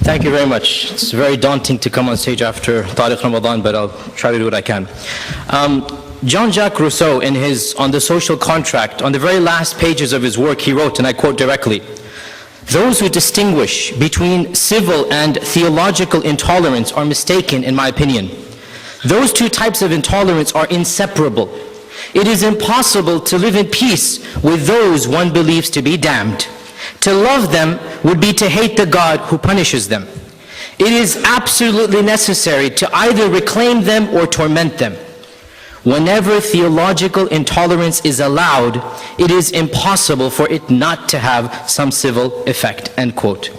Thank you very much. It's very daunting to come on stage after Tariq Ramadan, but I'll try to do what I can. Jean-Jacques Rousseau, in his On the Social Contract, on the very last pages of his work, he wrote, and I quote directly, "Those who distinguish between civil and theological intolerance are mistaken, in my opinion. Those two types of intolerance are inseparable. It is impossible to live in peace with those one believes to be damned. To love them would be to hate the God who punishes them. It is absolutely necessary to either reclaim them or torment them. Whenever theological intolerance is allowed, it is impossible for it not to have some civil effect." End quote.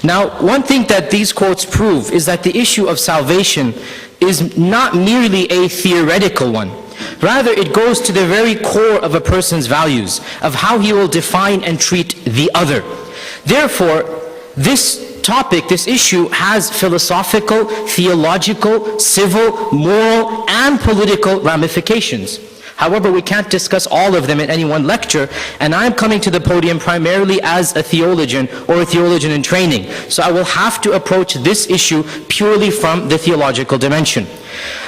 Now, one thing that these quotes prove is that the issue of salvation is not merely a theoretical one. Rather, it goes to the very core of a person's values, of how he will define and treat the other. Therefore, this topic, this issue, has philosophical, theological, civil, moral, and political ramifications. However, we can't discuss all of them in any one lecture, and I'm coming to the podium primarily as a theologian or a theologian in training. So I will have to approach this issue purely from the theological dimension.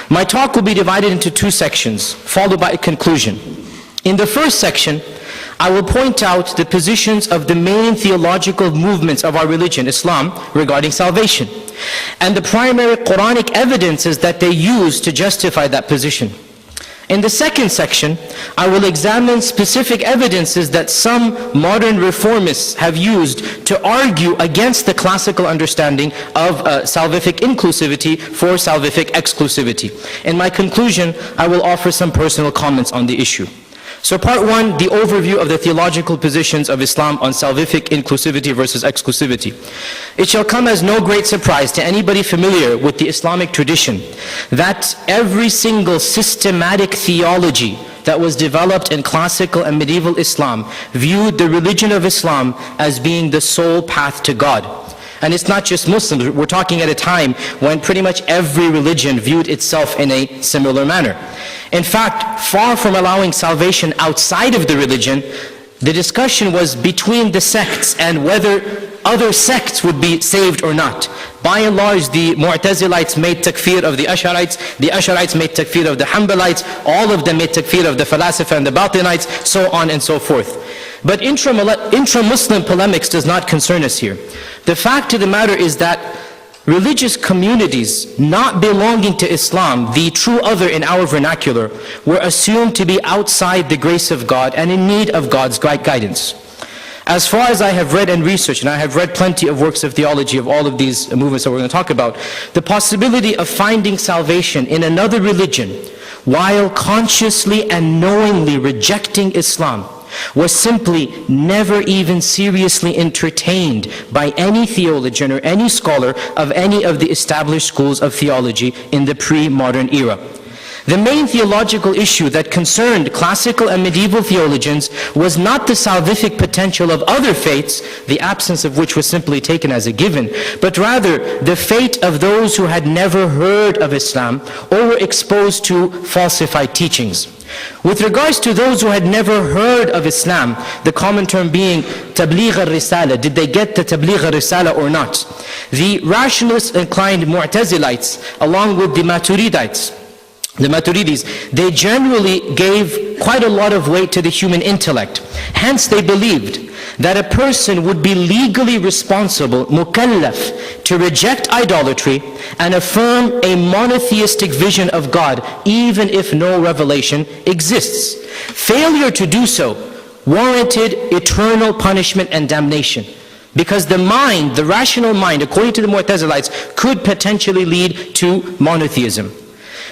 My talk will be divided into two sections, followed by a conclusion. In the first section, I will point out the positions of the main theological movements of our religion, Islam, regarding salvation, and the primary Quranic evidences that they use to justify that position. In the second section, I will examine specific evidences that some modern reformists have used to argue against the classical understanding of salvific inclusivity for salvific exclusivity. In my conclusion, I will offer some personal comments on the issue. So part one, the overview of the theological positions of Islam on salvific inclusivity versus exclusivity. It shall come as no great surprise to anybody familiar with the Islamic tradition that every single systematic theology that was developed in classical and medieval Islam viewed the religion of Islam as being the sole path to God. And it's not just Muslims, we're talking at a time when pretty much every religion viewed itself in a similar manner. In fact, far from allowing salvation outside of the religion, the discussion was between the sects and whether other sects would be saved or not. By and large, the Mu'tazilites made takfir of the Ash'arites made takfir of the Hanbalites, all of them made takfir of the Falasifa and the Batinites, so on and so forth. But intra-Muslim polemics does not concern us here. The fact of the matter is that religious communities not belonging to Islam, the true other in our vernacular, were assumed to be outside the grace of God and in need of God's guidance. As far as I have read and researched, and I have read plenty of works of theology of all of these movements that we're going to talk about, the possibility of finding salvation in another religion while consciously and knowingly rejecting Islam was simply never even seriously entertained by any theologian or any scholar of any of the established schools of theology in the pre-modern era. The main theological issue that concerned classical and medieval theologians was not the salvific potential of other faiths, the absence of which was simply taken as a given, but rather the fate of those who had never heard of Islam or were exposed to falsified teachings. With regards to those who had never heard of Islam, the common term being tabligh al-risala, did they get the tabligh al-risala or not? The rationalist inclined Mu'tazilites, along with the Maturidis, they generally gave quite a lot of weight to the human intellect. Hence they believed that a person would be legally responsible, mukallaf, to reject idolatry and affirm a monotheistic vision of God, even if no revelation exists. Failure to do so warranted eternal punishment and damnation, because the mind, the rational mind, according to the Mu'tazilites, could potentially lead to monotheism.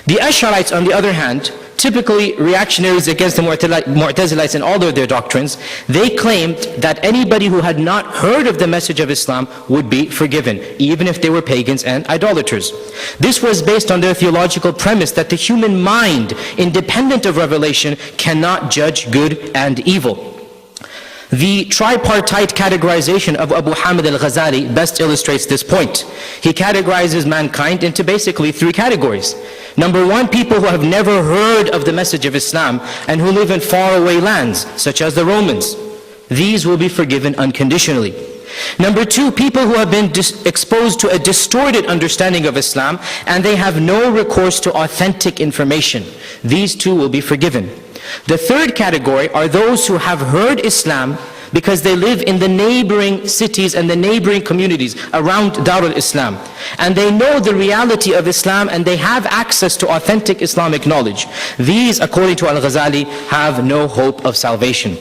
The Ash'arites, on the other hand, typically reactionaries against the Mu'tazilites and all of their doctrines, they claimed that anybody who had not heard of the message of Islam would be forgiven, even if they were pagans and idolaters. This was based on their theological premise that the human mind, independent of revelation, cannot judge good and evil. The tripartite categorization of Abu Hamid al-Ghazali best illustrates this point. He categorizes mankind into basically three categories. Number one, people who have never heard of the message of Islam and who live in faraway lands, such as the Romans. These will be forgiven unconditionally. Number two, people who have been exposed to a distorted understanding of Islam and they have no recourse to authentic information. These two will be forgiven. The third category are those who have heard Islam because they live in the neighboring cities and the neighboring communities around Dar al-Islam. And they know the reality of Islam and they have access to authentic Islamic knowledge. These, according to Al-Ghazali, have no hope of salvation.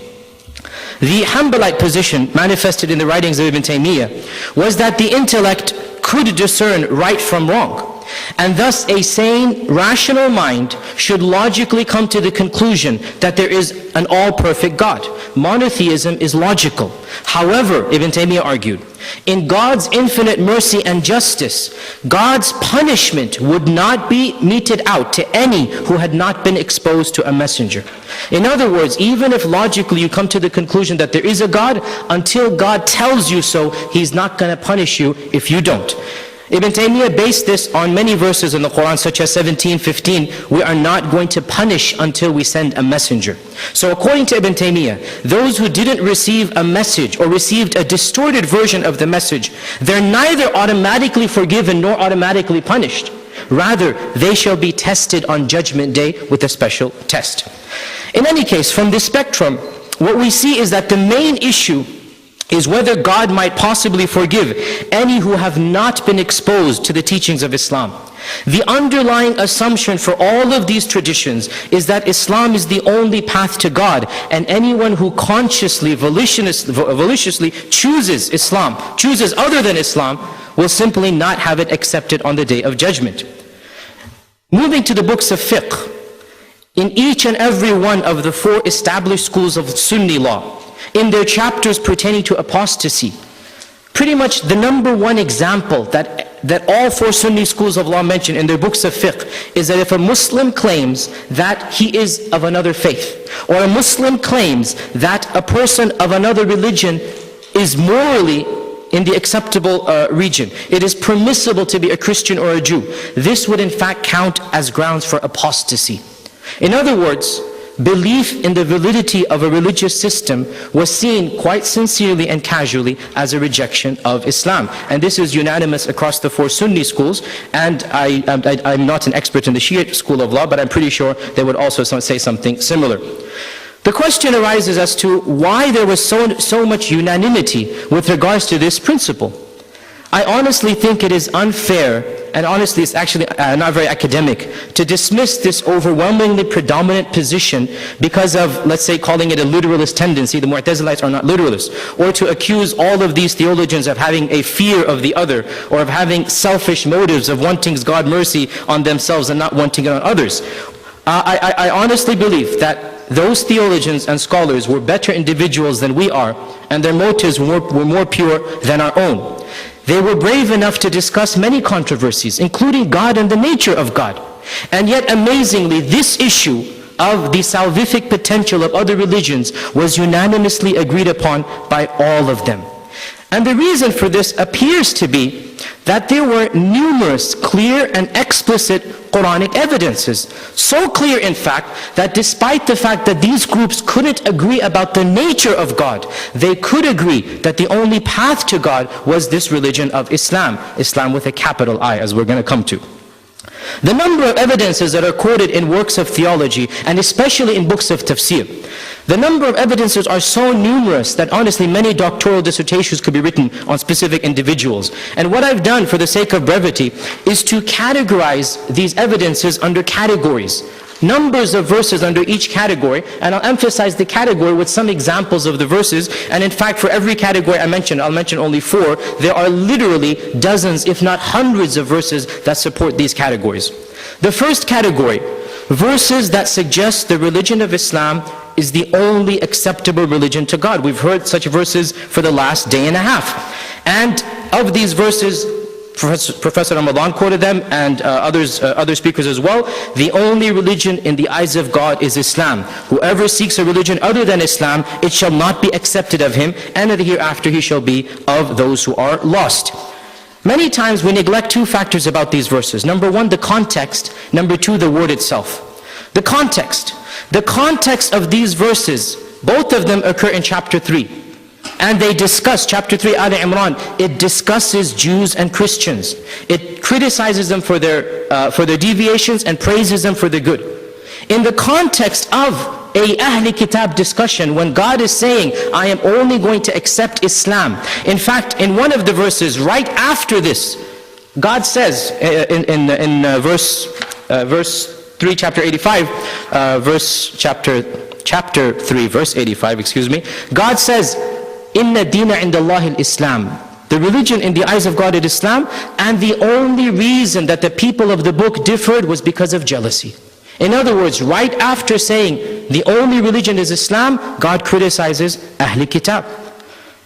The Hanbalite position manifested in the writings of Ibn Taymiyyah was that the intellect could discern right from wrong. And thus a sane, rational mind should logically come to the conclusion that there is an all-perfect God. Monotheism is logical. However, Ibn Taymiyyah argued, in God's infinite mercy and justice, God's punishment would not be meted out to any who had not been exposed to a messenger. In other words, even if logically you come to the conclusion that there is a God, until God tells you so, He's not going to punish you if you don't. Ibn Taymiyyah based this on many verses in the Quran, such as 17:15, we are not going to punish until we send a messenger. So according to Ibn Taymiyyah, those who didn't receive a message or received a distorted version of the message, they're neither automatically forgiven nor automatically punished. Rather, they shall be tested on Judgment Day with a special test. In any case, from this spectrum, what we see is that the main issue is whether God might possibly forgive any who have not been exposed to the teachings of Islam. The underlying assumption for all of these traditions is that Islam is the only path to God, and anyone who consciously, maliciously chooses Islam, chooses other than Islam, will simply not have it accepted on the Day of Judgment. Moving to the books of fiqh, in each and every one of the four established schools of Sunni law, in their chapters pertaining to apostasy, pretty much the number one example that all four Sunni schools of law mention in their books of fiqh is that if a Muslim claims that he is of another faith, or a Muslim claims that a person of another religion is morally in the acceptable region, it is permissible to be a Christian or a Jew, this would in fact count as grounds for apostasy. In other words, belief in the validity of a religious system was seen quite sincerely and casually as a rejection of Islam. And this is unanimous across the four Sunni schools. And I'm not an expert in the Shia school of law, but I'm pretty sure they would also say something similar. The question arises as to why there was so much unanimity with regards to this principle. I honestly think it is unfair, and honestly it's actually not very academic, to dismiss this overwhelmingly predominant position because of, let's say, calling it a literalist tendency. The Mu'tazilites are not literalists. Or to accuse all of these theologians of having a fear of the other, or of having selfish motives of wanting God's mercy on themselves and not wanting it on others. I honestly believe that those theologians and scholars were better individuals than we are, and their motives were more pure than our own. They were brave enough to discuss many controversies, including God and the nature of God. And yet, amazingly, this issue of the salvific potential of other religions was unanimously agreed upon by all of them. And the reason for this appears to be that there were numerous clear and explicit Quranic evidences. So clear, in fact, that despite the fact that these groups couldn't agree about the nature of God, they could agree that the only path to God was this religion of Islam. Islam with a capital I, as we're going to come to. The number of evidences that are quoted in works of theology, and especially in books of tafsir, the number of evidences are so numerous that honestly many doctoral dissertations could be written on specific individuals. And what I've done for the sake of brevity is to categorize these evidences under categories. Numbers of verses under each category, and I'll emphasize the category with some examples of the verses. And in fact, for every category I mentioned, I'll mention only four. There are literally dozens, if not hundreds of verses that support these categories. The first category, verses that suggest the religion of Islam is the only acceptable religion to God. We've heard such verses for the last day and a half. And of these verses, Professor Ramadan quoted them, and other speakers as well. The only religion in the eyes of God is Islam. Whoever seeks a religion other than Islam, it shall not be accepted of him, and in the hereafter he shall be of those who are lost. Many times we neglect two factors about these verses. Number one, the context. Number two, the word itself. The context. The context of these verses, both of them occur in chapter 3. And they discuss, chapter 3, Al Imran, it discusses Jews and Christians. It criticizes them for their deviations and praises them for their good. In the context of a Ahli Kitab discussion, when God is saying, I am only going to accept Islam. In fact, in one of the verses, right after this, God says in verse 3, chapter 85, chapter 3, verse 85, excuse me, God says, Inna dina indallahi al-Islam. The religion in the eyes of God is Islam, and the only reason that the people of the book differed was because of jealousy. In other words, right after saying the only religion is Islam, God criticizes Ahl Kitab.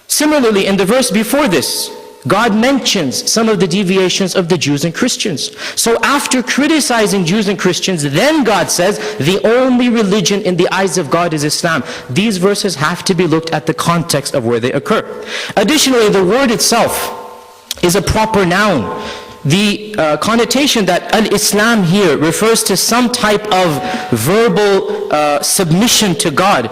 Similarly, in the verse before this, God mentions some of the deviations of the Jews and Christians. So after criticizing Jews and Christians, then God says, the only religion in the eyes of God is Islam. These verses have to be looked at the context of where they occur. Additionally, the word itself is a proper noun. The connotation that al-Islam here refers to some type of verbal submission to God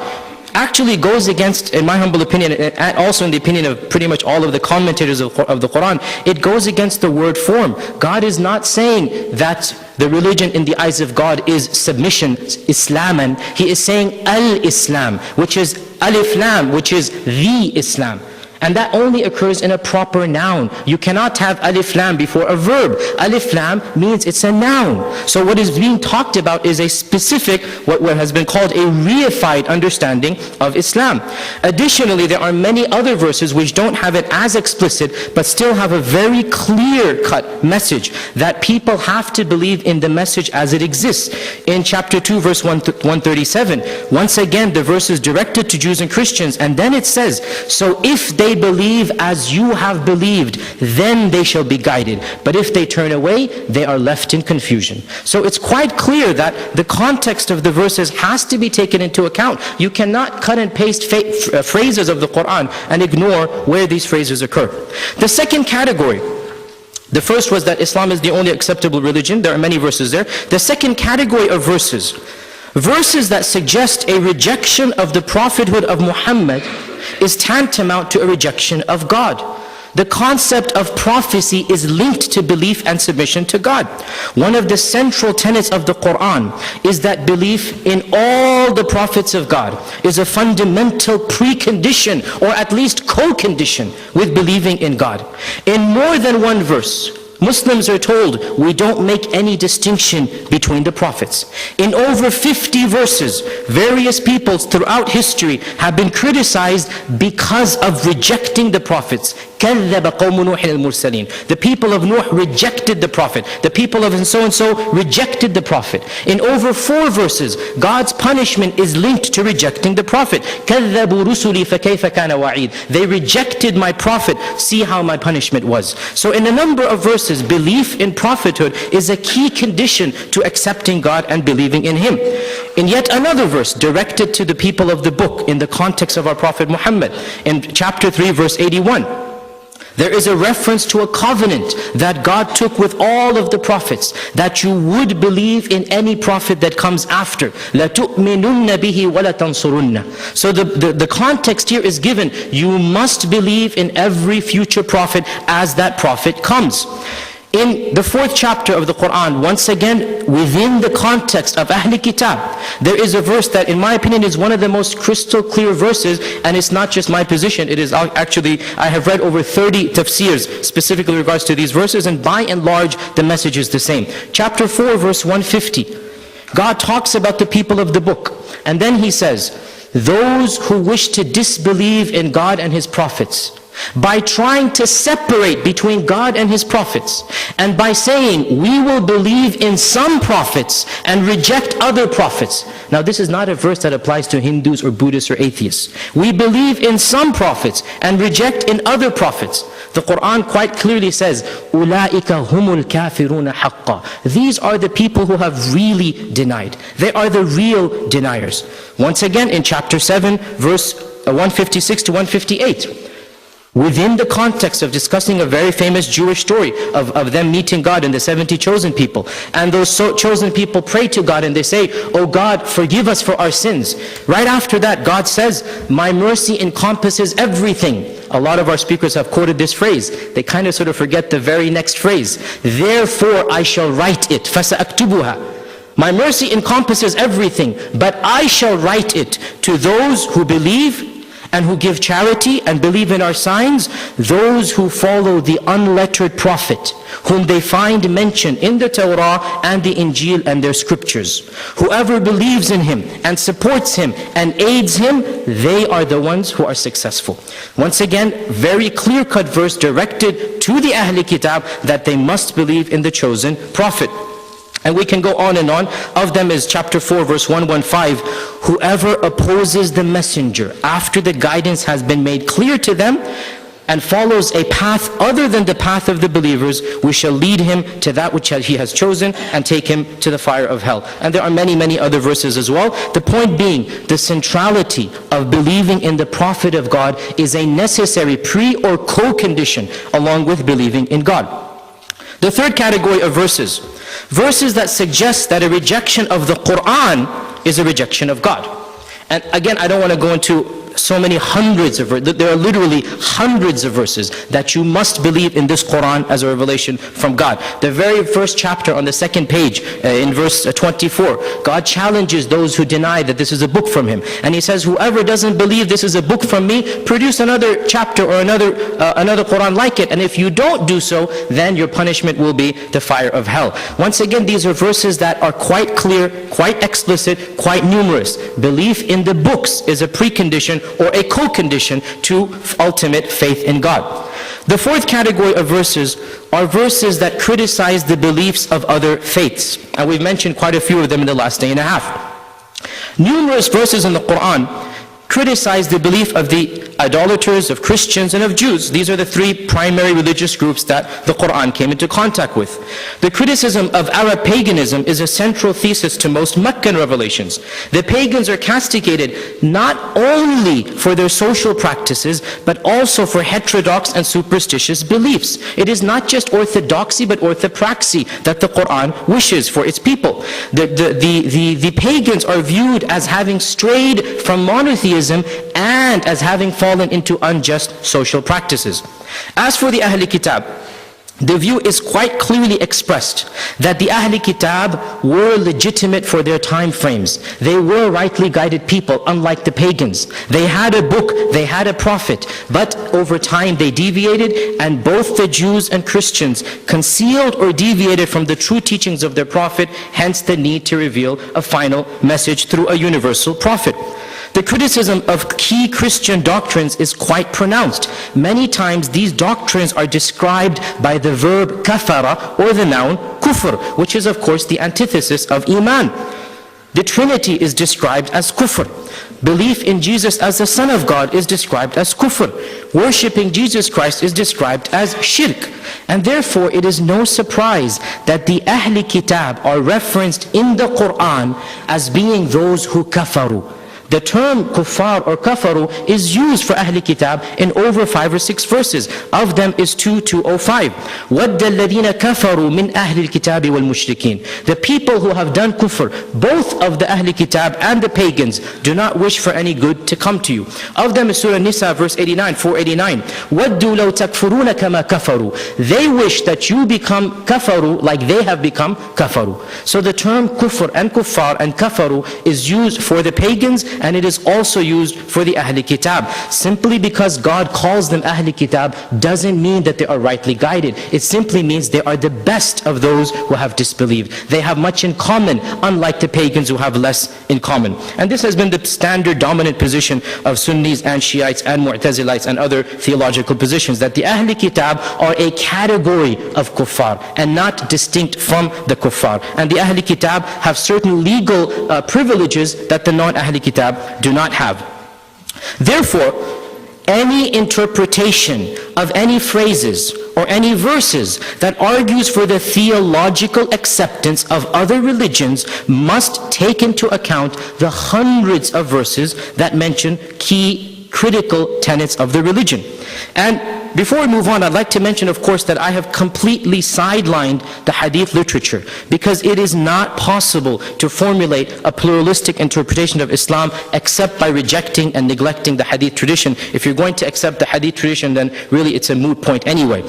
actually goes against, in my humble opinion, and also in the opinion of pretty much all of the commentators of the Quran, it goes against the word form. God is not saying that the religion in the eyes of God is submission, Islaman. He is saying al-Islam, which is alif lam, which is the Islam. And that only occurs in a proper noun. You cannot have alif lam before a verb. Alif lam means it's a noun. So what is being talked about is a specific, what has been called a reified understanding of Islam. Additionally, there are many other verses which don't have it as explicit, but still have a very clear-cut message that people have to believe in the message as it exists. In chapter 2, verse 137, once again, the verse is directed to Jews and Christians, and then it says, so if they believe as you have believed, then they shall be guided. But if they turn away, they are left in confusion. So it's quite clear that the context of the verses has to be taken into account. You cannot cut and paste phrases of the Quran and ignore where these phrases occur. The second category, the first was that Islam is the only acceptable religion. There are many verses there. The second category of verses that suggest a rejection of the prophethood of Muhammad, is tantamount to a rejection of God. The concept of prophecy is linked to belief and submission to God. One of the central tenets of the Quran is that belief in all the prophets of God is a fundamental precondition, or at least co-condition, with believing in God. In more than one verse, Muslims are told we don't make any distinction between the prophets. In over 50 verses, various peoples throughout history have been criticized because of rejecting the prophets. كَذَّبَ قَوْمُ نُوحٍ الْمُرْسَلِينَ. The people of Nuh rejected the prophet. The people of so-and-so rejected the prophet. In over 4 verses, God's punishment is linked to rejecting the prophet. كَذَّبُوا رُسُلِي فَكَيْفَ كَانَ وَعِيدٍ. They rejected my prophet, see how my punishment was. So in a number of verses, belief in prophethood is a key condition to accepting God and believing in Him. In yet another verse directed to the people of the book in the context of our Prophet Muhammad, in chapter 3, verse 81, there is a reference to a covenant that God took with all of the prophets, that you would believe in any prophet that comes after. لَتُؤْمِنُنَّ بِهِ وَلَتَنْصُرُنَّ. So the context here is given, you must believe in every future prophet as that prophet comes. In the 4th chapter of the Quran, once again, within the context of Ahl Kitab, there is a verse that in my opinion is one of the most crystal clear verses, and it's not just my position, it is actually, I have read over 30 tafsirs specifically in regards to these verses, and by and large, the message is the same. Chapter 4, verse 150, God talks about the people of the book, and then He says, those who wish to disbelieve in God and His prophets, by trying to separate between God and His prophets, and by saying we will believe in some prophets and reject other prophets. Now this is not a verse that applies to Hindus or Buddhists or atheists. We believe in some prophets and reject in other prophets. The Quran quite clearly says, أُولَٰئِكَ هُمُ الْكَافِرُونَ حَقًّا. These are the people who have really denied. They are the real deniers. Once again in chapter 7, verse 156 to 158. within the context of discussing a very famous Jewish story of them meeting God and the 70 chosen people. And those chosen people pray to God and they say, "Oh God, forgive us for our sins." Right after that, God says, "My mercy encompasses everything." A lot of our speakers have quoted this phrase. They kind of sort of forget the very next phrase. "Therefore I shall write it, فَسَأَكْتُبُهَا." My mercy encompasses everything, but I shall write it to those who believe and who give charity and believe in our signs, those who follow the unlettered prophet, whom they find mentioned in the Torah and the Injil and their scriptures. Whoever believes in him and supports him and aids him, they are the ones who are successful. Once again, very clear-cut verse directed to the Ahl Kitab that they must believe in the chosen prophet. And we can go on and on. Of them is chapter 4, verse 115. Whoever opposes the messenger after the guidance has been made clear to them and follows a path other than the path of the believers, we shall lead him to that which he has chosen and take him to the fire of hell. And there are many, many other verses as well. The point being, the centrality of believing in the Prophet of God is a necessary pre or co-condition along with believing in God. The third category of verses that suggest that a rejection of the Quran is a rejection of God. And again, I don't want to go into so many hundreds of verses. There are literally hundreds of verses that you must believe in this Quran as a revelation from God. The very first chapter on the second page, in verse 24, God challenges those who deny that this is a book from him. And he says, whoever doesn't believe this is a book from me, produce another chapter or another Quran like it. And if you don't do so, then your punishment will be the fire of hell. Once again, these are verses that are quite clear, quite explicit, quite numerous. Belief in the books is a precondition or a co-condition to ultimate faith in God. The fourth category of verses are verses that criticize the beliefs of other faiths. And we've mentioned quite a few of them in the last day and a half. Numerous verses in the Quran criticize the belief of the idolaters, of Christians, and of Jews. These are the three primary religious groups that the Quran came into contact with. The criticism of Arab paganism is a central thesis to most Meccan revelations. The pagans are castigated not only for their social practices, but also for heterodox and superstitious beliefs. It is not just orthodoxy, but orthopraxy that the Quran wishes for its people. The pagans are viewed as having strayed from monotheism and as having fallen into unjust social practices. As for the Ahl Kitab, the view is quite clearly expressed that the Ahl Kitab were legitimate for their time frames. They were rightly guided people, unlike the pagans. They had a book, they had a prophet, but over time they deviated, and both the Jews and Christians concealed or deviated from the true teachings of their prophet, hence the need to reveal a final message through a universal prophet. The criticism of key Christian doctrines is quite pronounced. Many times these doctrines are described by the verb kafara or the noun kufr, which is of course the antithesis of iman. The Trinity is described as kufr. Belief in Jesus as the Son of God is described as kufr. Worshipping Jesus Christ is described as shirk. And therefore it is no surprise that the Ahl Kitab are referenced in the Quran as being those who kafaru. The term kuffar or kafaru is used for Ahl Kitab in over 5 or 6 verses. Of them is 2:205. وَدَّ الَّذِينَ كَفَرُوا مِنْ أَهْلِ الْكِتَابِ وَالْمُشْرِكِينَ. The people who have done kufr, both of the Ahl Kitab and the pagans, do not wish for any good to come to you. Of them is Surah Nisa, verse 89, 489. وَدُّوا لَوْ تَكْفُرُونَ كَمَا كَفَرُوا. They wish that you become kafaru like they have become kafaru. So the term kufr and kuffar and kafaru is used for the pagans, and it is also used for the Ahl Kitab. Simply because God calls them Ahl Kitab doesn't mean that they are rightly guided. It simply means they are the best of those who have disbelieved. They have much in common, unlike the pagans who have less in common. And this has been the standard dominant position of Sunnis and Shiites and Mu'tazilites and other theological positions, that the Ahl Kitab are a category of kuffar and not distinct from the kuffar. And the Ahl Kitab have certain legal privileges that the non-Ahl Kitab do not have. Therefore, any interpretation of any phrases or any verses that argues for the theological acceptance of other religions must take into account the hundreds of verses that mention key critical tenets of the religion. And before we move on, I'd like to mention, of course, that I have completely sidelined the hadith literature, because it is not possible to formulate a pluralistic interpretation of Islam except by rejecting and neglecting the hadith tradition. If you're going to accept the hadith tradition, then really it's a moot point anyway.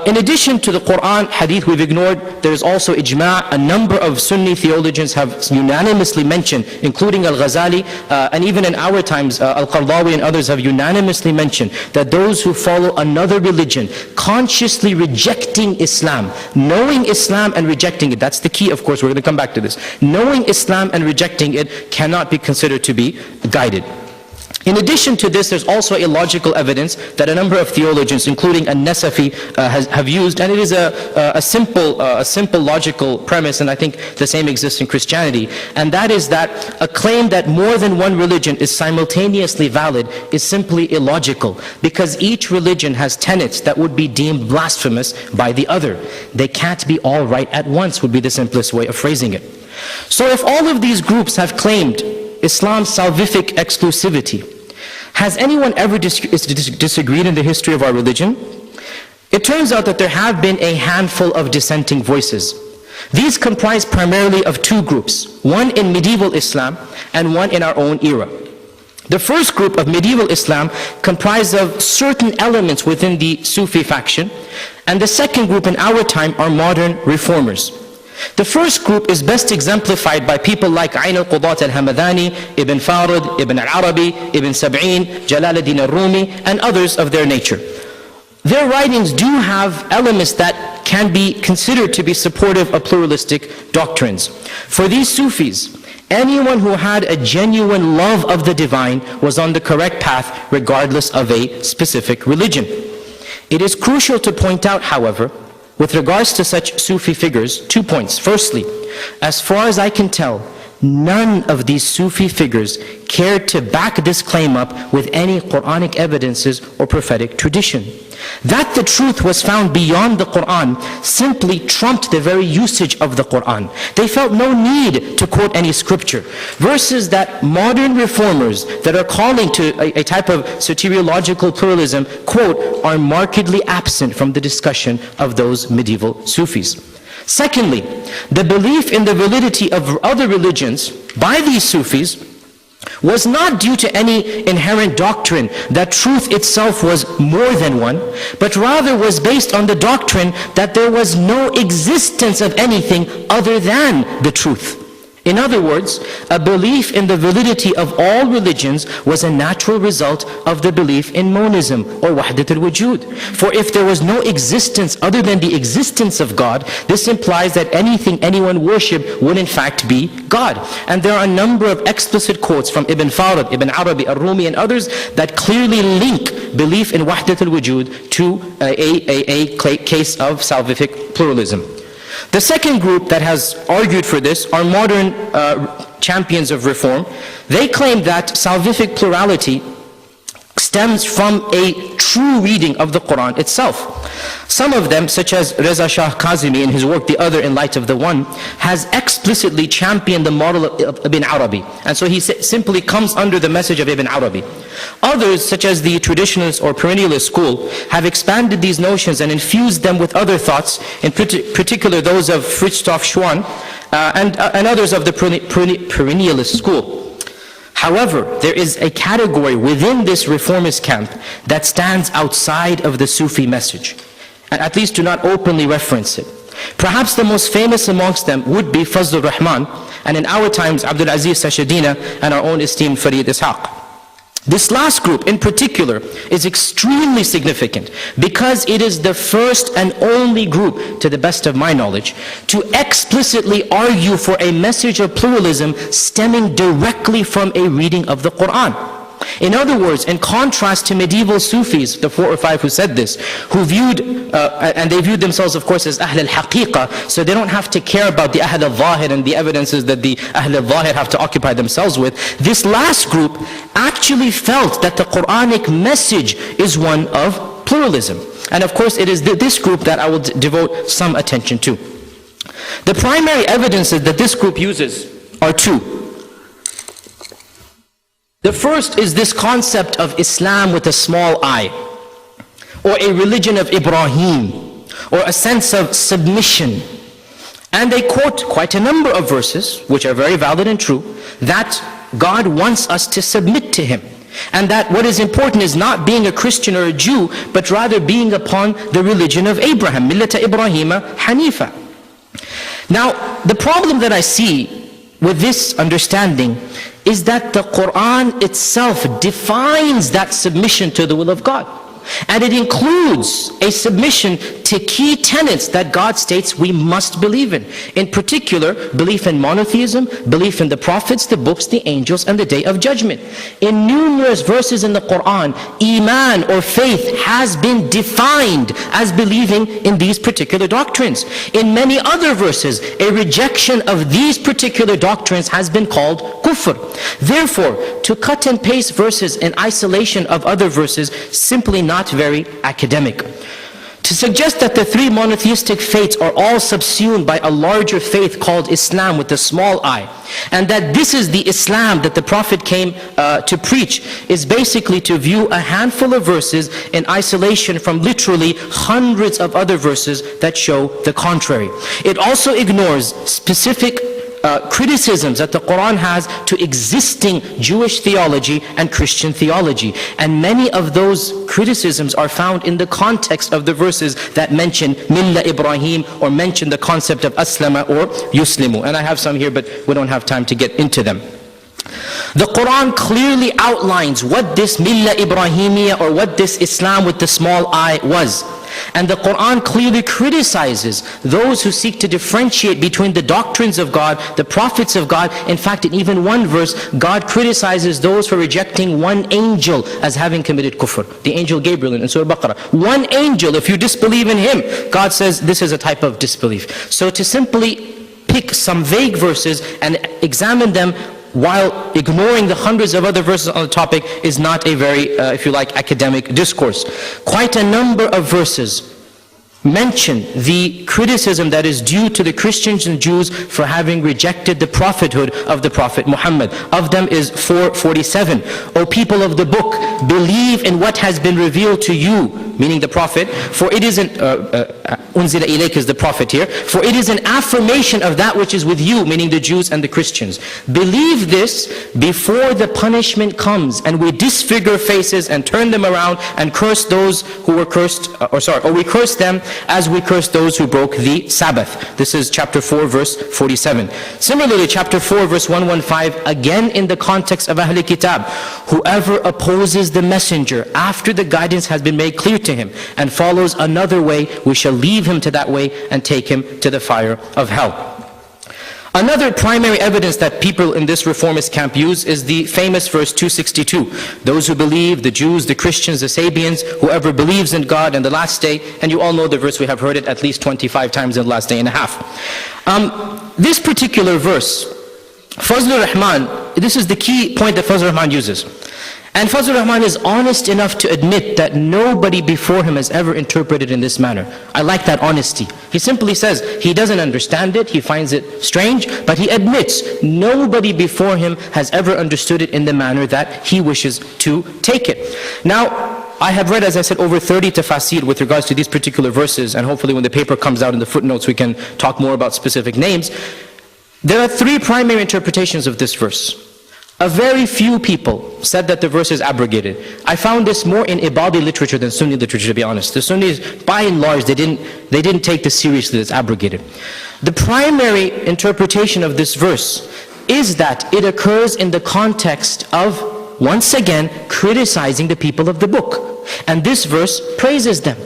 In addition to the Quran, hadith we've ignored, there's also ijma'. A number of Sunni theologians have unanimously mentioned, including Al-Ghazali, and even in our times, Al-Qardawi and others have unanimously mentioned that those who follow another religion, consciously rejecting Islam, knowing Islam and rejecting it, that's the key, of course, we're going to come back to this. Knowing Islam and rejecting it cannot be considered to be guided. In addition to this, there's also illogical evidence that a number of theologians, including An-Nasafi, have used, and it is a simple logical premise, and I think the same exists in Christianity, and that is that a claim that more than one religion is simultaneously valid is simply illogical, because each religion has tenets that would be deemed blasphemous by the other. They can't be all right at once, would be the simplest way of phrasing it. So if all of these groups have claimed Islam's salvific exclusivity, has anyone ever disagreed in the history of our religion? It turns out that there have been a handful of dissenting voices. These comprise primarily of two groups, one in medieval Islam and one in our own era. The first group of medieval Islam comprised of certain elements within the Sufi faction, and the second group in our time are modern reformers. The first group is best exemplified by people like Ayn al-Qudat al-Hamadani, Ibn Farid, Ibn al-Arabi, Ibn Sab'in, Jalaluddin al-Rumi, and others of their nature. Their writings do have elements that can be considered to be supportive of pluralistic doctrines. For these Sufis, anyone who had a genuine love of the divine was on the correct path regardless of a specific religion. It is crucial to point out, however, with regards to such Sufi figures, 2 points. Firstly, as far as I can tell, none of these Sufi figures cared to back this claim up with any Quranic evidences or prophetic tradition. That the truth was found beyond the Quran simply trumped the very usage of the Quran. They felt no need to quote any scripture. Verses that modern reformers that are calling to a type of soteriological pluralism, quote, are markedly absent from the discussion of those medieval Sufis. Secondly, the belief in the validity of other religions by these Sufis was not due to any inherent doctrine that truth itself was more than one, but rather was based on the doctrine that there was no existence of anything other than the truth. In other words, a belief in the validity of all religions was a natural result of the belief in monism or wahdat al-wujud. For if there was no existence other than the existence of God, this implies that anything anyone worshipped would in fact be God. And there are a number of explicit quotes from Ibn Farid, Ibn Arabi, Al-Rumi and others that clearly link belief in wahdat al-wujud to a case of salvific pluralism. The second group that has argued for this are modern champions of reform. They claim that salvific plurality stems from a true reading of the Quran itself. Some of them, such as Reza Shah Kazimi in his work The Other in Light of the One, has explicitly championed the model of Ibn Arabi, and so he simply comes under the message of Ibn Arabi. Others, such as the traditionalist or perennialist school, have expanded these notions and infused them with other thoughts, in particular those of Fritjof Schwann and others of the perennialist school. However, there is a category within this reformist camp that stands outside of the Sufi message, and at least do not openly reference it. Perhaps the most famous amongst them would be Fazl Rahman, and in our times Abdul Aziz Sashadina and our own esteemed Farid Ishaq. This last group in particular is extremely significant because it is the first and only group, to the best of my knowledge, to explicitly argue for a message of pluralism stemming directly from a reading of the Quran. In other words, in contrast to medieval Sufis, the 4 or 5 who said this, who viewed, and they viewed themselves of course as Ahl al-Haqiqa, so they don't have to care about the Ahl al-Zahir and the evidences that the Ahl al-Zahir have to occupy themselves with. This last group actually felt that the Quranic message is one of pluralism. And of course it is this group that I will devote some attention to. The primary evidences that this group uses are 2. The first is this concept of Islam with a small I. or a religion of Ibrahim, or a sense of submission. And they quote quite a number of verses, which are very valid and true, that God wants us to submit to Him. And that what is important is not being a Christian or a Jew, but rather being upon the religion of Abraham, millata Ibrahima Hanifa. Now, the problem that I see with this understanding is that the Quran itself defines that submission to the will of God. And it includes a submission to key tenets that God states we must believe in. In particular, belief in monotheism, belief in the prophets, the books, the angels, and the day of judgment. In numerous verses in the Quran, Iman or faith has been defined as believing in these particular doctrines. In many other verses, a rejection of these particular doctrines has been called kufr. Therefore, to cut and paste verses in isolation of other verses simply not very academic. To suggest that the three monotheistic faiths are all subsumed by a larger faith called Islam with a small I, and that this is the Islam that the Prophet came to preach, is basically to view a handful of verses in isolation from literally hundreds of other verses that show the contrary. It also ignores specific criticisms that the Quran has to existing Jewish theology and Christian theology. And many of those criticisms are found in the context of the verses that mention Milla Ibrahim, or mention the concept of Aslama or Yuslimu. And I have some here, but we don't have time to get into them. The Quran clearly outlines what this Milla Ibrahimiyya, or what this Islam with the small I was. And the Quran clearly criticizes those who seek to differentiate between the doctrines of God, the prophets of God. In fact, in even one verse, God criticizes those for rejecting one angel as having committed kufr. The angel Gabriel in Surah Baqarah. One angel, if you disbelieve in him, God says this is a type of disbelief. So to simply pick some vague verses and examine them while ignoring the hundreds of other verses on the topic is not a very, if you like, academic discourse. Quite a number of verses mention the criticism that is due to the Christians and Jews for having rejected the prophethood of the Prophet Muhammad. Of them is 447. O people of the book, believe in what has been revealed to you, meaning the Prophet, for it is an unzila ilayk is the Prophet here, for it is an affirmation of that which is with you, meaning the Jews and the Christians. Believe this before the punishment comes, and we disfigure faces and turn them around and curse those who were cursed, or we curse them as we curse those who broke the Sabbath. This is chapter 4 verse 47. Similarly, chapter 4 verse 115, again in the context of Ahl Kitab, whoever opposes the messenger after the guidance has been made clear to him and follows another way, we shall leave him to that way and take him to the fire of hell. Another primary evidence that people in this reformist camp use is the famous verse 262. Those who believe, the Jews, the Christians, the Sabians, whoever believes in God and the last day. And you all know the verse, we have heard it at least 25 times in the last day and a half. This particular verse, Fazlur Rahman, this is the key point that Fazlur Rahman uses. And Fazlur Rahman is honest enough to admit that nobody before him has ever interpreted in this manner. I like that honesty. He simply says he doesn't understand it, he finds it strange, but he admits nobody before him has ever understood it in the manner that he wishes to take it. Now, I have read, as I said, over 30 tafasir with regards to these particular verses, and hopefully when the paper comes out in the footnotes we can talk more about specific names. There are three primary interpretations of this verse. A very few people said that the verse is abrogated. I found this more in Ibadi literature than Sunni literature, to be honest. The Sunnis, by and large, they didn't take this seriously, it's abrogated. The primary interpretation of this verse is that it occurs in the context of, once again, criticizing the people of the book. And this verse praises them.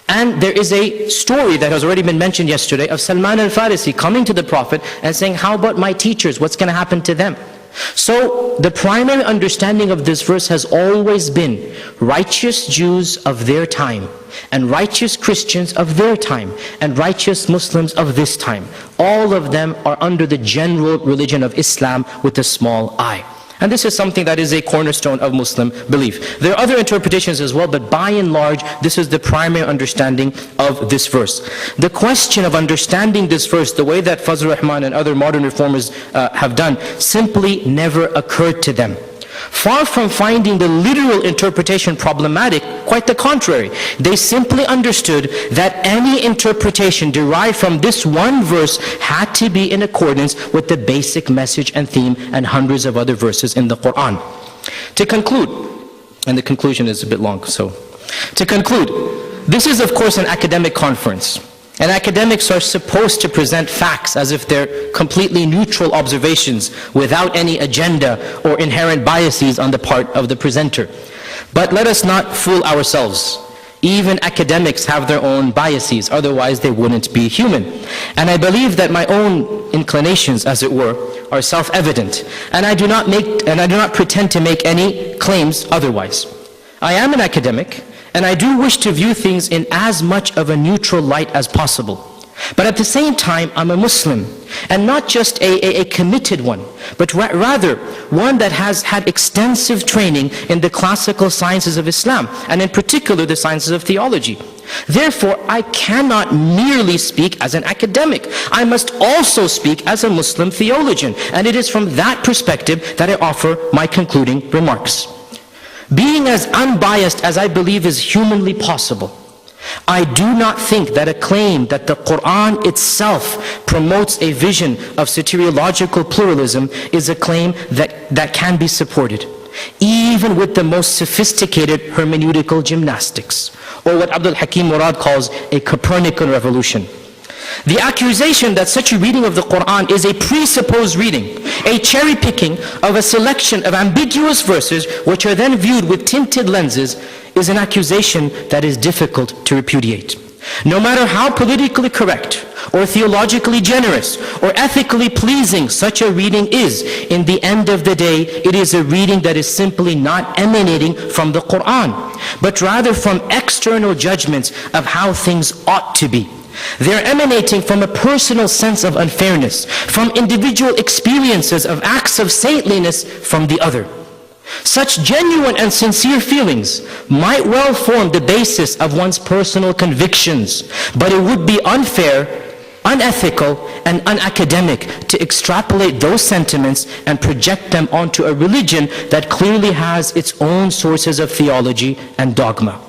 And there is a story that has already been mentioned yesterday of Salman al-Farisi coming to the Prophet and saying, how about my teachers? What's going to happen to them? So the primary understanding of this verse has always been righteous Jews of their time and righteous Christians of their time and righteous Muslims of this time. All of them are under the general religion of Islam with a small I. And this is something that is a cornerstone of Muslim belief. There are other interpretations as well, but by and large, this is the primary understanding of this verse. The question of understanding this verse, the way that Fazlur Rahman and other modern reformers have done, simply never occurred to them. Far from finding the literal interpretation problematic, quite the contrary. They simply understood that any interpretation derived from this one verse had to be in accordance with the basic message and theme and hundreds of other verses in the Quran. To conclude, and the conclusion is a bit long, so to conclude, this is of course an academic conference. And academics are supposed to present facts as if they're completely neutral observations without any agenda or inherent biases on the part of the presenter. But let us not fool ourselves. Even academics have their own biases, otherwise they wouldn't be human. And I believe that my own inclinations, as it were, are self-evident. And I do not pretend to make any claims otherwise. I am an academic, and I do wish to view things in as much of a neutral light as possible. But at the same time, I'm a Muslim, and not just a committed one, but rather one that has had extensive training in the classical sciences of Islam, and in particular the sciences of theology. Therefore, I cannot merely speak as an academic. I must also speak as a Muslim theologian, and it is from that perspective that I offer my concluding remarks. Being as unbiased as I believe is humanly possible, I do not think that a claim that the Quran itself promotes a vision of soteriological pluralism is a claim that can be supported, even with the most sophisticated hermeneutical gymnastics, or what Abdul Hakim Murad calls a Copernican revolution. The accusation that such a reading of the Quran is a presupposed reading, a cherry picking of a selection of ambiguous verses which are then viewed with tinted lenses, is an accusation that is difficult to repudiate. No matter how politically correct or theologically generous or ethically pleasing such a reading is, in the end of the day, it is a reading that is simply not emanating from the Quran, but rather from external judgments of how things ought to be. They're emanating from a personal sense of unfairness, from individual experiences of acts of saintliness from the other. Such genuine and sincere feelings might well form the basis of one's personal convictions, but it would be unfair, unethical, and unacademic to extrapolate those sentiments and project them onto a religion that clearly has its own sources of theology and dogma.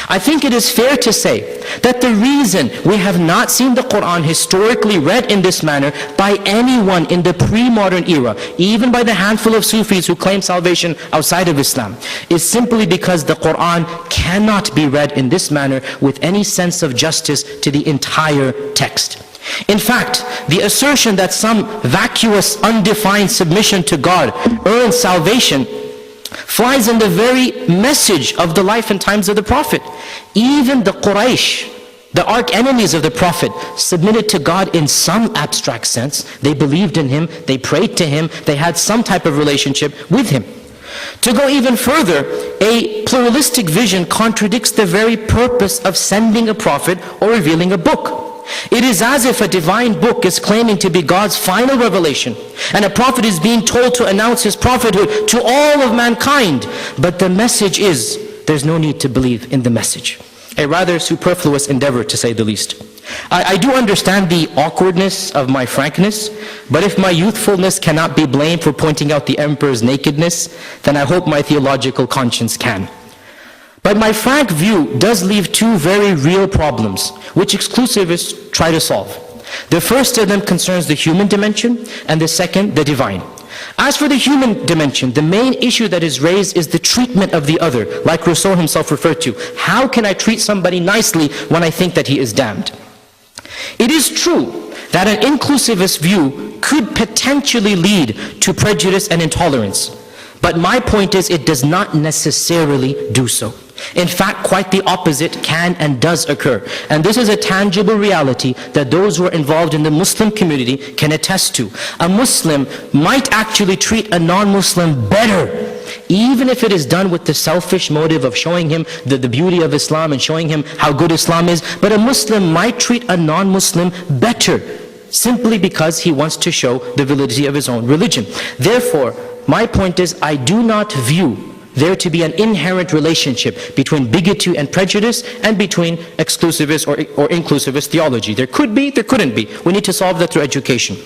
I think it is fair to say that the reason we have not seen the Quran historically read in this manner by anyone in the pre-modern era, even by the handful of Sufis who claim salvation outside of Islam, is simply because the Quran cannot be read in this manner with any sense of justice to the entire text. In fact, the assertion that some vacuous, undefined submission to God earns salvation flies in the very message of the life and times of the Prophet. Even the Quraysh, the arch enemies of the Prophet, submitted to God in some abstract sense. They believed in Him, they prayed to Him, they had some type of relationship with Him. To go even further, a pluralistic vision contradicts the very purpose of sending a prophet or revealing a book. It is as if a divine book is claiming to be God's final revelation, and a prophet is being told to announce his prophethood to all of mankind. But the message is, there's no need to believe in the message. A rather superfluous endeavor, to say the least. I do understand the awkwardness of my frankness, but if my youthfulness cannot be blamed for pointing out the emperor's nakedness, then I hope my theological conscience can. But my frank view does leave two very real problems, which exclusivists try to solve. The first of them concerns the human dimension, and the second, the divine. As for the human dimension, the main issue that is raised is the treatment of the other, like Rousseau himself referred to. How can I treat somebody nicely when I think that he is damned? It is true that an inclusivist view could potentially lead to prejudice and intolerance. But my point is, it does not necessarily do so. In fact, quite the opposite can and does occur. And this is a tangible reality that those who are involved in the Muslim community can attest to. A Muslim might actually treat a non-Muslim better, even if it is done with the selfish motive of showing him the beauty of Islam and showing him how good Islam is. But a Muslim might treat a non-Muslim better, simply because he wants to show the validity of his own religion. Therefore, my point is, I do not view there to be an inherent relationship between bigotry and prejudice and between exclusivist or inclusivist theology. There could be, there couldn't be. We need to solve that through education.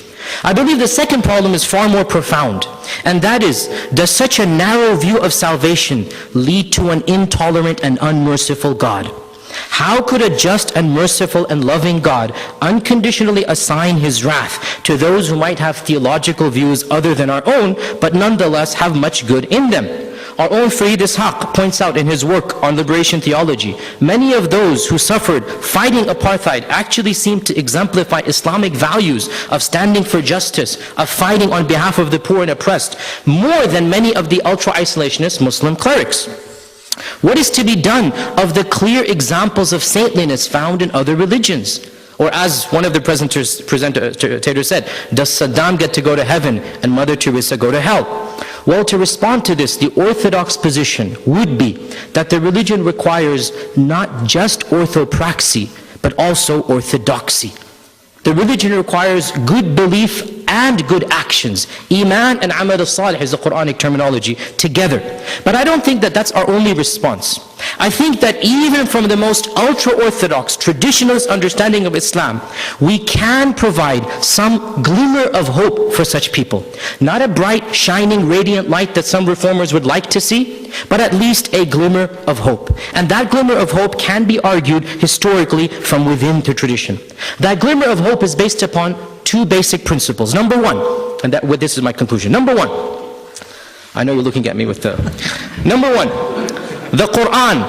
I believe the second problem is far more profound, and that is, does such a narrow view of salvation lead to an intolerant and unmerciful God? How could a just and merciful and loving God unconditionally assign His wrath to those who might have theological views other than our own, but nonetheless have much good in them? Our own Farid Ishaq points out in his work on liberation theology, many of those who suffered fighting apartheid actually seem to exemplify Islamic values of standing for justice, of fighting on behalf of the poor and oppressed, more than many of the ultra-isolationist Muslim clerics. What is to be done of the clear examples of saintliness found in other religions? Or as one of the presenters said, does Saddam get to go to heaven and Mother Teresa go to hell? Well, to respond to this, the orthodox position would be that the religion requires not just orthopraxy, but also orthodoxy. The religion requires good belief and good actions. Iman and amal as-salih is the Quranic terminology together. But I don't think that that's our only response. I think that even from the most ultra-orthodox, traditionalist understanding of Islam, we can provide some glimmer of hope for such people. Not a bright, shining, radiant light that some reformers would like to see, but at least a glimmer of hope. And that glimmer of hope can be argued historically from within the tradition. That glimmer of hope is based upon two basic principles. Number one, and this is my conclusion. Number one, I know you're looking at me with the... Number one, the Quran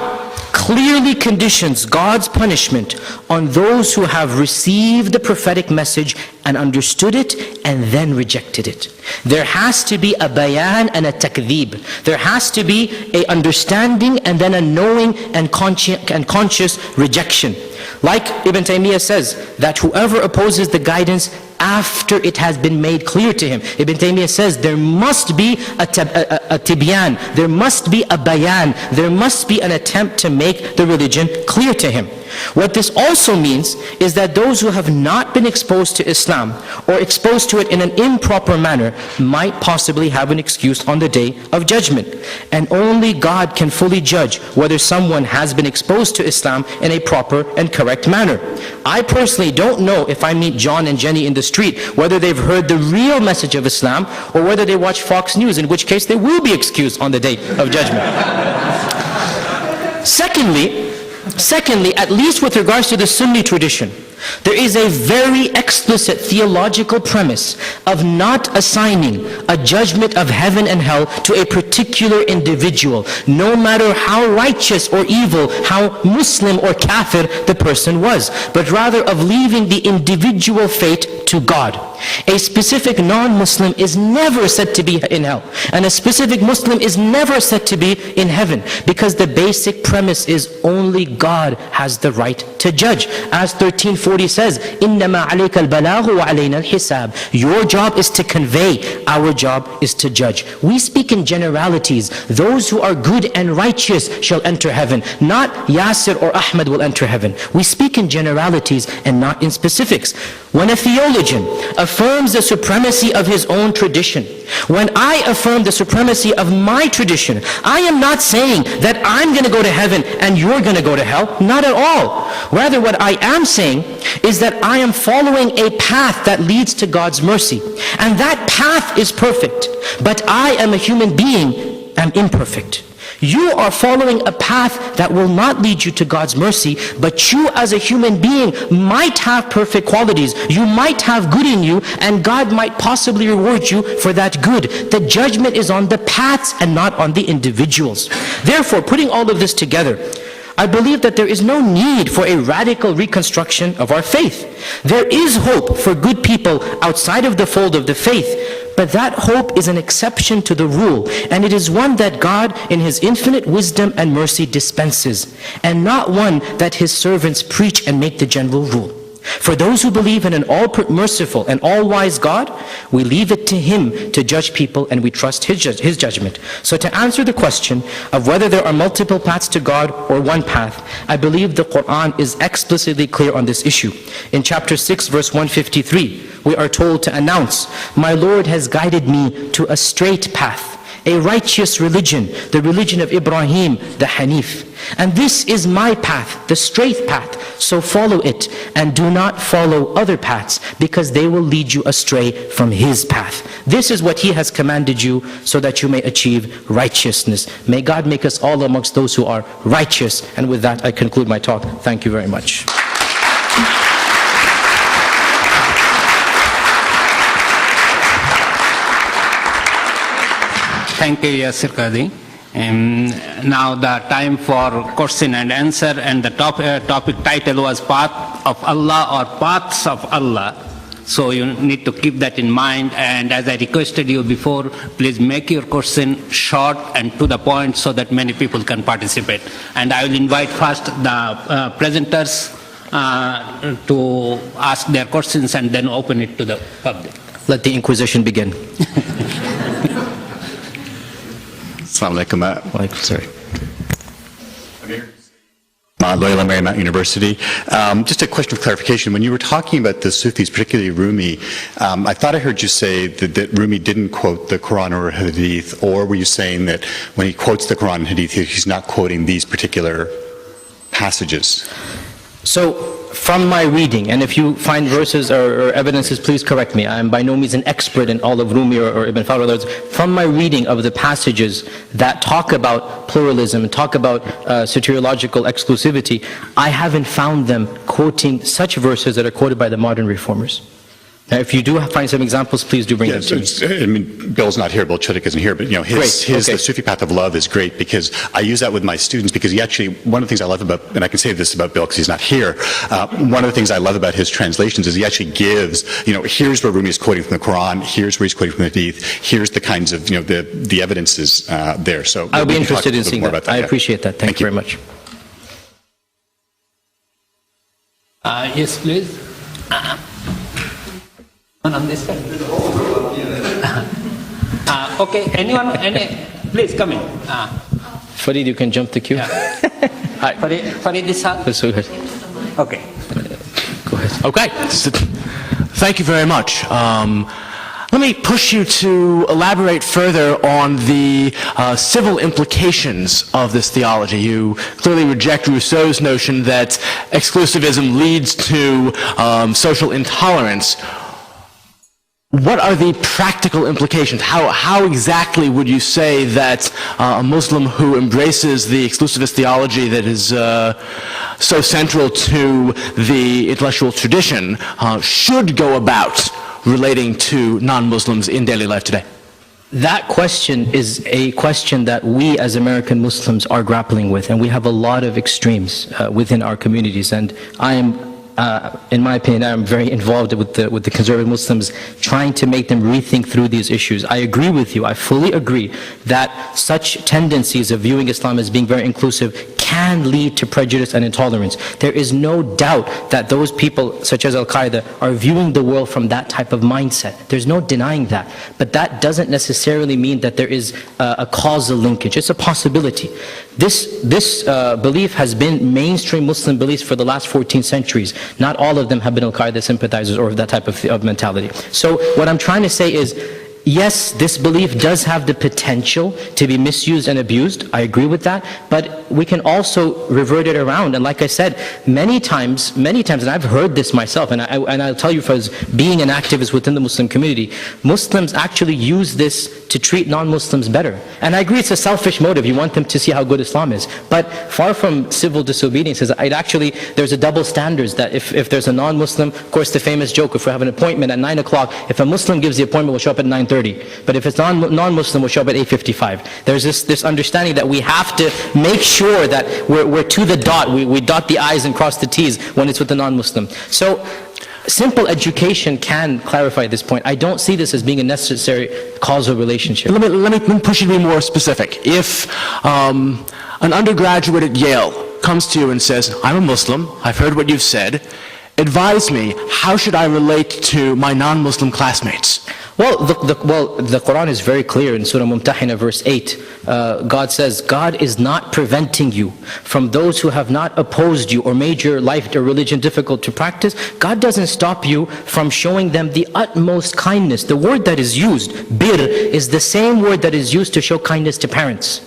clearly conditions God's punishment on those who have received the prophetic message and understood it and then rejected it. There has to be a bayan and a takdeeb. There has to be a understanding and then a knowing and conscious rejection. Like Ibn Taymiyyah says, that whoever opposes the guidance after it has been made clear to him. Ibn Taymiyyah says there must be a tibyan, there must be a bayan, there must be an attempt to make the religion clear to him. What this also means is that those who have not been exposed to Islam or exposed to it in an improper manner might possibly have an excuse on the day of judgment. And only God can fully judge whether someone has been exposed to Islam in a proper and correct manner. I personally don't know if I meet John and Jenny in the street whether they've heard the real message of Islam or whether they watch Fox News, in which case they will be excused on the day of judgment. Secondly, at least with regards to the Sunni tradition, there is a very explicit theological premise of not assigning a judgment of heaven and hell to a particular individual, no matter how righteous or evil, how Muslim or kafir the person was, but rather of leaving the individual fate to God. A specific non-Muslim is never said to be in hell, and a specific Muslim is never said to be in heaven, because the basic premise is only God has the right to judge. As 1340 says, إِنَّمَا عَلَيْكَ الْبَلَاغُ وَعَلَيْنَا الْحِسَابُ. Your job is to convey, our job is to judge. We speak in generalities. Those who are good and righteous shall enter heaven. Not Yasir or Ahmed will enter heaven. We speak in generalities and not in specifics. When a theologian affirms the supremacy of his own tradition, when I affirm the supremacy of my tradition, I am not saying that I'm going to go to heaven and you're going to go to hell. Not at all. Rather, what I am saying is that I am following a path that leads to God's mercy. And that path is perfect. But I am a human being, am imperfect. You are following a path that will not lead you to God's mercy, but you as a human being might have perfect qualities. You might have good in you, and God might possibly reward you for that good. The judgment is on the paths and not on the individuals. Therefore, putting all of this together, I believe that there is no need for a radical reconstruction of our faith. There is hope for good people outside of the fold of the faith, but that hope is an exception to the rule, and it is one that God in His infinite wisdom and mercy dispenses, and not one that His servants preach and make the general rule. For those who believe in an all-merciful and all-wise God, we leave it to Him to judge people, and we trust His judgment. So to answer the question of whether there are multiple paths to God or one path, I believe the Quran is explicitly clear on this issue. In chapter 6, verse 153, we are told to announce, "My Lord has guided me to a straight path, a righteous religion, the religion of Ibrahim, the Hanif. And this is my path, the straight path. So follow it, and do not follow other paths, because they will lead you astray from His path. This is what He has commanded you, so that you may achieve righteousness. May God make us all amongst those who are righteous. And with that, I conclude my talk. Thank you very much. Thank you, Yasir Qadhi. Now the time for question and answer, and the topic title was Path of Allah or Paths of Allah. So you need to keep that in mind, and as I requested you before, please make your question short and to the point so that many people can participate. And I will invite first the presenters to ask their questions and then open it to the public. Let the Inquisition begin. Assalamu alaikum. Sorry. Amir. Loyola Marymount University. Just a question of clarification. When you were talking about the Sufis, particularly Rumi, I thought I heard you say that Rumi didn't quote the Quran or Hadith, or were you saying that when he quotes the Quran and Hadith, he's not quoting these particular passages? So, from my reading, and if you find verses or evidences, please correct me. I am by no means an expert in all of Rumi or Ibn Fawr. From my reading of the passages that talk about pluralism and talk about soteriological exclusivity, I haven't found them quoting such verses that are quoted by the modern reformers. Now, if you do find some examples, please do bring them to me. I mean, Bill's not here, Bill Chudik isn't here, but the Sufi path of love is great, because I use that with my students, because he actually, one of the things I love about, and I can say this about Bill because he's not here, one of the things I love about his translations is he actually gives, here's where Rumi is quoting from the Quran, here's where he's quoting from the Hadith, here's the kinds of, the evidences there. So I'll be interested in seeing that. I appreciate that. Thank you very much. Yes, please. On this side. Okay, anyone, please come in. Farid, you can jump the queue. Yeah. Farid this side. That's so good. Okay. Go ahead. Okay. Thank you very much. Let me push you to elaborate further on the civil implications of this theology. You clearly reject Rousseau's notion that exclusivism leads to social intolerance. What are the practical implications? How exactly would you say that a Muslim who embraces the exclusivist theology that is so central to the intellectual tradition should go about relating to non-Muslims in daily life today? That question is a question that we as American Muslims are grappling with, and we have a lot of extremes within our communities, and I am in my opinion, I am very involved with the conservative Muslims, trying to make them rethink through these issues. I agree with you, I fully agree that such tendencies of viewing Islam as being very inclusive can lead to prejudice and intolerance. There is no doubt that those people, such as Al-Qaeda, are viewing the world from that type of mindset. There's no denying that. But that doesn't necessarily mean that there is a causal linkage. It's a possibility. This belief has been mainstream Muslim beliefs for the last 14 centuries. Not all of them have been Al-Qaeda sympathizers or of that type of mentality. So what I'm trying to say is, yes, this belief does have the potential to be misused and abused. I agree with that. But we can also revert it around. And like I said, many times, and I've heard this myself, and I'll tell you, as being an activist within the Muslim community, Muslims actually use this to treat non-Muslims better. And I agree it's a selfish motive. You want them to see how good Islam is. But far from civil disobedience, there's a double standards that if there's a non-Muslim, of course the famous joke, if we have an appointment at 9 o'clock, if a Muslim gives the appointment, we'll show up at 9:30. But if it's non-Muslim, we'll show up at 8:55. There's this understanding that we have to make sure that we're to the dot. We dot the I's and cross the T's when it's with the non-Muslim. So simple education can clarify this point. I don't see this as being a necessary causal relationship. Let me push you to be more specific. If an undergraduate at Yale comes to you and says, I'm a Muslim, I've heard what you've said, Advise me, how should I relate to my non-Muslim classmates? Well, the Quran is very clear in Surah Mumtahina verse 8. God says, God is not preventing you from those who have not opposed you or made your life or religion difficult to practice. God doesn't stop you from showing them the utmost kindness. The word that is used, bir, is the same word that is used to show kindness to parents.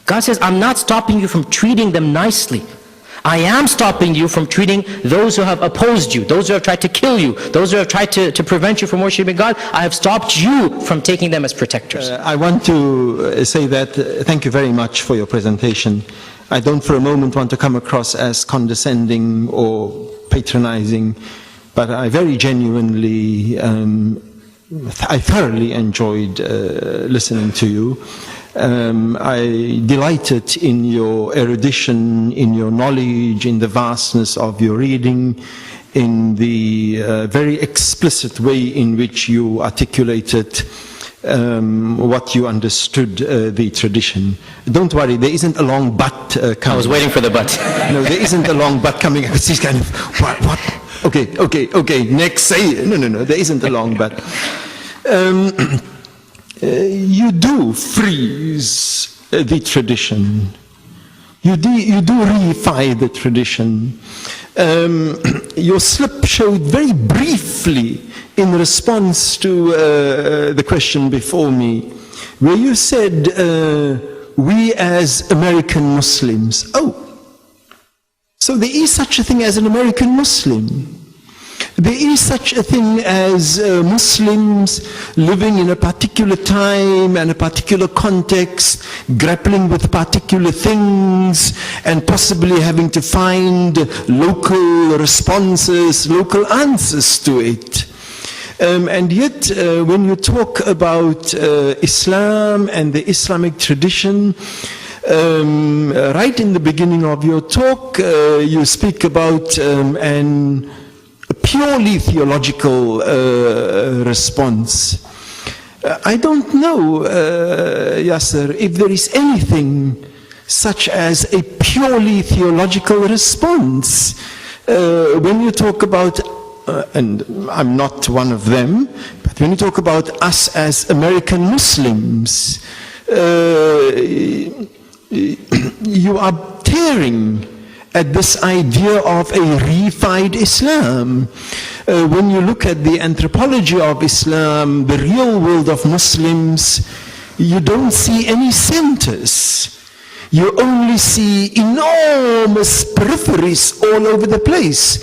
God says, I'm not stopping you from treating them nicely. I am stopping you from treating those who have opposed you, those who have tried to kill you, those who have tried to prevent you from worshiping God. I have stopped you from taking them as protectors. I want to say that thank you very much for your presentation. I don't for a moment want to come across as condescending or patronizing, but I very genuinely, I thoroughly enjoyed listening to you. I delighted in your erudition, in your knowledge, in the vastness of your reading, in the very explicit way in which you articulated what you understood the tradition. Don't worry, there isn't a long but coming. I was waiting for the but. No, there isn't a long but coming. Because he's kind of, what? Okay, next, say it. No, there isn't a long but. You do freeze the tradition. You do reify the tradition. Your slip showed very briefly in response to the question before me, where you said, we as American Muslims. Oh, so there is such a thing as an American Muslim. There is such a thing as Muslims living in a particular time and a particular context, grappling with particular things, and possibly having to find local responses, local answers to it. And yet, when you talk about Islam and the Islamic tradition, right in the beginning of your talk, you speak about a purely theological response. I don't know, Yasir, if there is anything such as a purely theological response. When you talk about, and I'm not one of them, but when you talk about us as American Muslims, you are tearing at this idea of a reified Islam. When you look at the anthropology of Islam, the real world of Muslims, you don't see any centers. You only see enormous peripheries all over the place.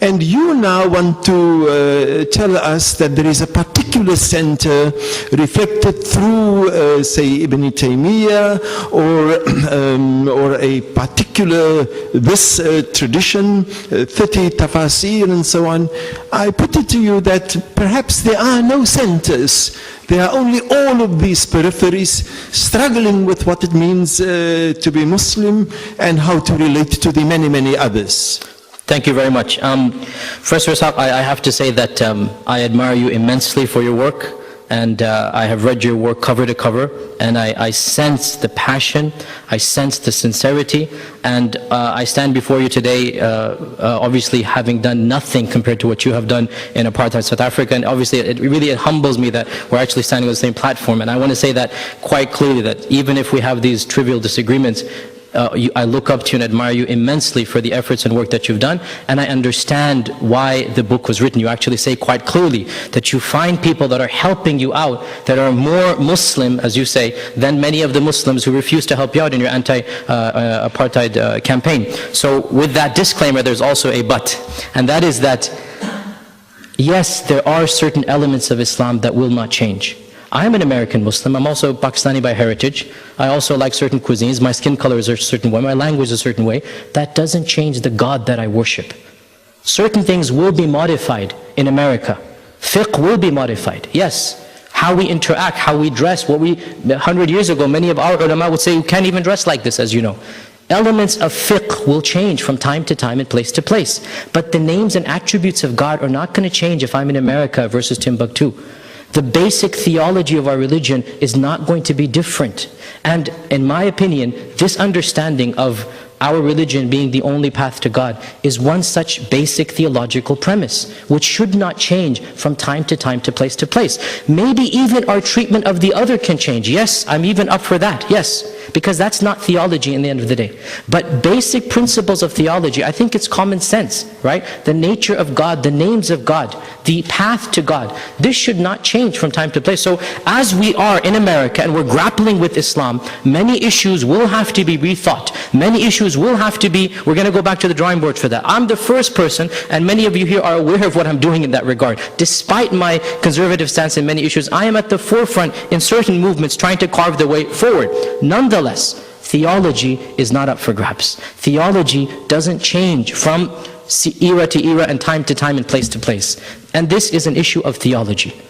And you now want to tell us that there is a particular center reflected through, say, Ibn Taymiyyah, or a particular, this tradition, 30 tafasir and so on. I put it to you that perhaps there are no centers. There are only all of these peripheries struggling with what it means to be Muslim and how to relate to the many, many others. Thank you very much. Professor Ishaq, I have to say that I admire you immensely for your work, and I have read your work cover to cover, and I sense the passion, I sense the sincerity, and I stand before you today obviously having done nothing compared to what you have done in apartheid South Africa, and obviously it humbles me that we're actually standing on the same platform. And I want to say that quite clearly, that even if we have these trivial disagreements, I look up to you and admire you immensely for the efforts and work that you've done, and I understand why the book was written. You actually say quite clearly that you find people that are helping you out, that are more Muslim, as you say, than many of the Muslims who refuse to help you out in your anti-apartheid campaign. So with that disclaimer, there's also a but, and that is that, yes, there are certain elements of Islam that will not change. I'm an American Muslim. I'm also Pakistani by heritage. I also like certain cuisines. My skin color is a certain way. My language is a certain way. That doesn't change the God that I worship. Certain things will be modified in America. Fiqh will be modified. Yes. How we interact, how we dress, 100 years ago, many of our ulama would say, you can't even dress like this, as you know. Elements of fiqh will change from time to time and place to place. But the names and attributes of God are not going to change if I'm in America versus Timbuktu. The basic theology of our religion is not going to be different. And in my opinion, this understanding of our religion being the only path to God is one such basic theological premise, which should not change from time to time, to place to place. Maybe even our treatment of the other can change. Yes, I'm even up for that, yes. Because that's not theology in the end of the day. But basic principles of theology, I think it's common sense, right? The nature of God, the names of God, the path to God, this should not change from time to place. So as we are in America and we're grappling with Islam, many issues will have to be rethought. Many issues will have to be, we're going to go back to the drawing board for that. I'm the first person, and many of you here are aware of what I'm doing in that regard. Despite my conservative stance in many issues, I am at the forefront in certain movements trying to carve the way forward. Nonetheless, theology is not up for grabs. Theology doesn't change from era to era and time to time and place to place. And this is an issue of theology.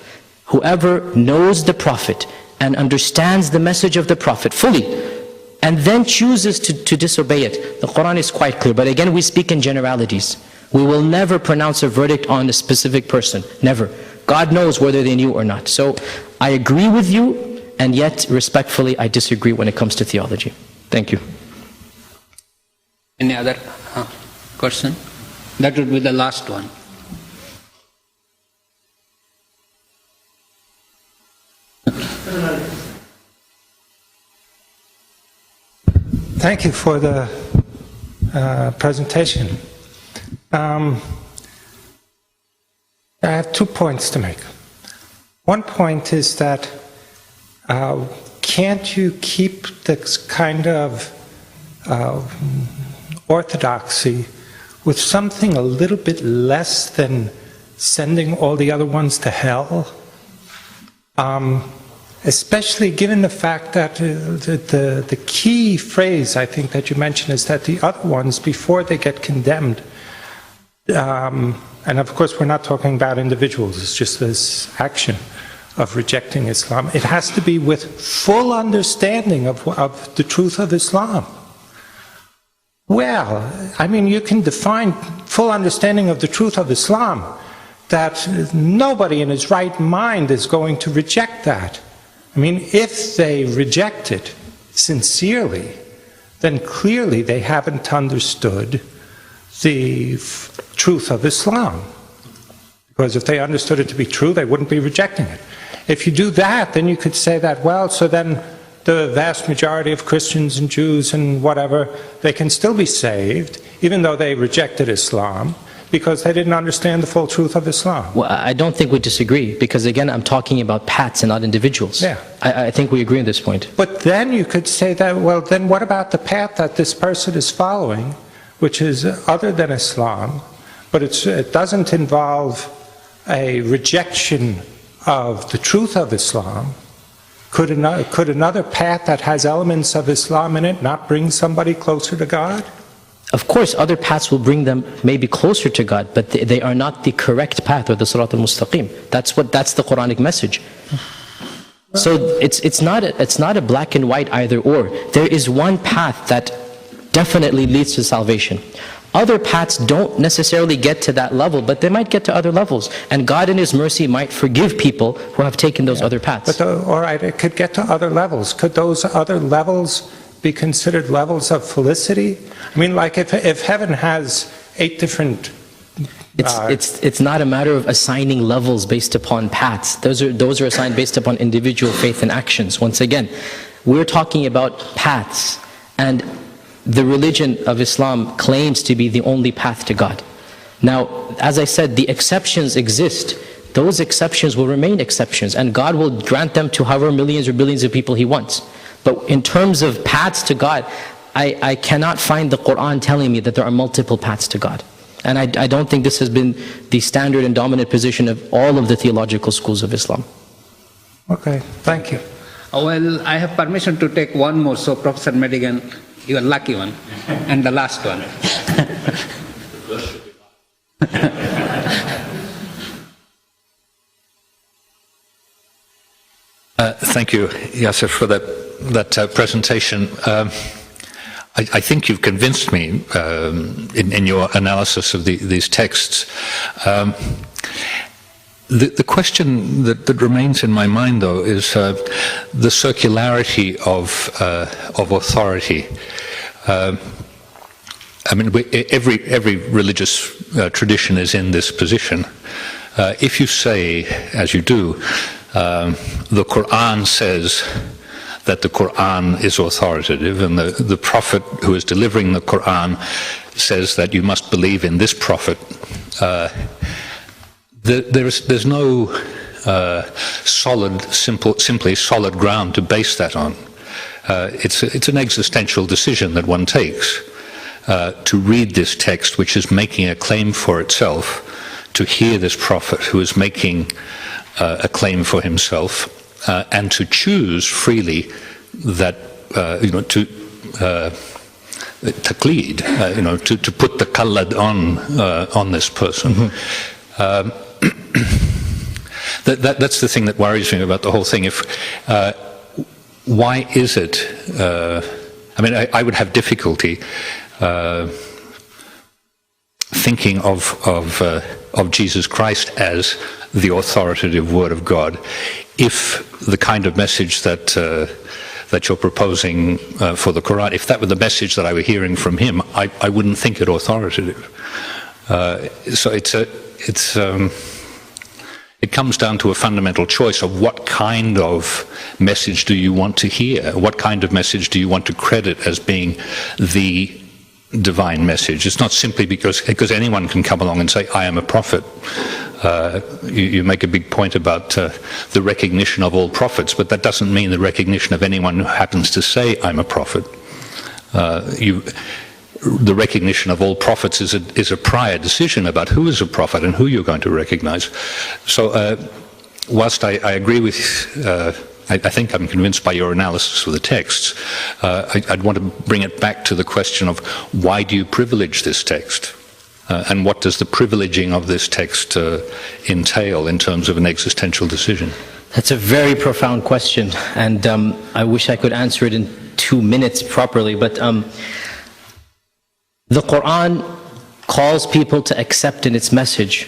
Whoever knows the Prophet and understands the message of the Prophet fully, and then chooses to disobey it, the Quran is quite clear. But again, we speak in generalities. We will never pronounce a verdict on a specific person. Never. God knows whether they knew or not. So I agree with you, and yet respectfully I disagree when it comes to theology. Thank you. Any other question? That would be the last one. Thank you for the presentation. I have 2 points to make. One point is that can't you keep this kind of orthodoxy with something a little bit less than sending all the other ones to hell? Especially given the fact that the key phrase I think that you mentioned is that the other ones, before they get condemned, and of course we're not talking about individuals, it's just this action of rejecting Islam. It has to be with full understanding of the truth of Islam. Well, I mean, you can define full understanding of the truth of Islam, that nobody in his right mind is going to reject that. I mean, if they reject it sincerely, then clearly they haven't understood the truth of Islam. Because if they understood it to be true, they wouldn't be rejecting it. If you do that, then you could say that, well, so then the vast majority of Christians and Jews and whatever, they can still be saved, even though they rejected Islam, because they didn't understand the full truth of Islam. Well, I don't think we disagree, because again, I'm talking about paths and not individuals. Yeah. I think we agree on this point. But then you could say that, well, then what about the path that this person is following, which is other than Islam, but it doesn't involve a rejection of the truth of Islam? Could another path that has elements of Islam in it not bring somebody closer to God? Of course, other paths will bring them maybe closer to God, but they are not the correct path, or the Sirat al-Mustaqim. That's the Quranic message. So it's not a black and white either or. There is one path that definitely leads to salvation. Other paths don't necessarily get to that level, but they might get to other levels. And God in His mercy might forgive people who have taken those other paths. But all right, it could get to other levels. Could those other levels be considered levels of felicity? I mean, like if heaven has 8 different... It's not a matter of assigning levels based upon paths. Those are assigned based upon individual faith and actions. Once again, we're talking about paths, and the religion of Islam claims to be the only path to God. Now, as I said, the exceptions exist. Those exceptions will remain exceptions, and God will grant them to however millions or billions of people He wants. But in terms of paths to God, I cannot find the Quran telling me that there are multiple paths to God. And I don't think this has been the standard and dominant position of all of the theological schools of Islam. Okay, thank you. Well, I have permission to take one more, so Professor Madigan, you are lucky one, and the last one. Thank you, Yasir, for that presentation. I think you've convinced me in your analysis of these texts. The question that remains in my mind, though, is the circularity of authority. I mean, every religious tradition is in this position. If you say, as you do, the Quran says that the Quran is authoritative, and the prophet who is delivering the Quran says that you must believe in this prophet, there's no simply solid ground to base that on. It's an existential decision that one takes to read this text, which is making a claim for itself, to hear this prophet who is making a claim for himself, and to choose freely that, to taqleed, to put the qallad on this person. Mm-hmm. That's the thing that worries me about the whole thing. Why is it? I would have difficulty thinking of Jesus Christ as the authoritative Word of God, if the kind of message that you're proposing for the Quran, if that were the message that I were hearing from him, I wouldn't think it authoritative. So it comes down to a fundamental choice of what kind of message do you want to hear? What kind of message do you want to credit as being the divine message? It's not simply because anyone can come along and say, I am a prophet. You make a big point about the recognition of all prophets, but that doesn't mean the recognition of anyone who happens to say, I'm a prophet. The recognition of all prophets is a prior decision about who is a prophet and who you're going to recognize. So whilst I agree with, I think I'm convinced by your analysis of the texts, I'd want to bring it back to the question of why do you privilege this text? And what does the privileging of this text entail in terms of an existential decision? That's a very profound question, and I wish I could answer it in 2 minutes properly, but the Quran calls people to accept in its message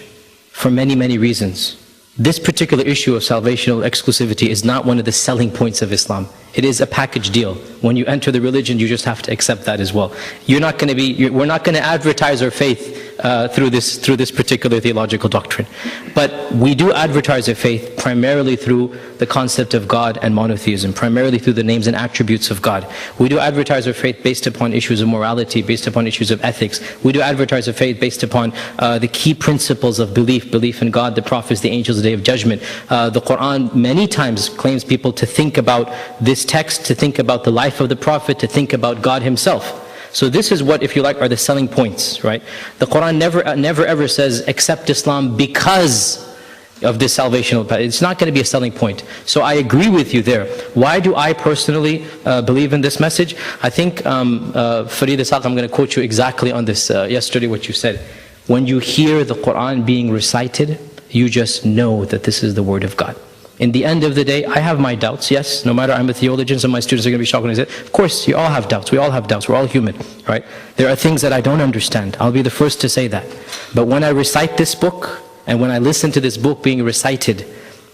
for many, many reasons. This particular issue of salvational exclusivity is not one of the selling points of Islam. It is a package deal. When you enter the religion, you just have to accept that as well. We're not going to advertise our faith through this particular theological doctrine. But we do advertise our faith primarily through the concept of God and monotheism, primarily through the names and attributes of God. We do advertise our faith based upon issues of morality, based upon issues of ethics. We do advertise our faith based upon the key principles of belief in God, the prophets, the angels, the day of judgment. The Quran many times claims people to think about this text, to think about the life of the prophet, to think about God himself. So this is what, if you like, are the selling points, right? The Quran never ever says accept Islam because of this salvational path. It's not going to be a selling point. So I agree with you there. Why do I personally believe in this message? I think, Farid Isaq, I'm going to quote you exactly on this yesterday, what you said. When you hear the Quran being recited, you just know that this is the word of God. In the end of the day, I have my doubts, yes. No matter I'm a theologian, some of my students are going to be shocked when I say, of course, you all have doubts. We all have doubts. We're all human, right? There are things that I don't understand. I'll be the first to say that. But when I recite this book, and when I listen to this book being recited,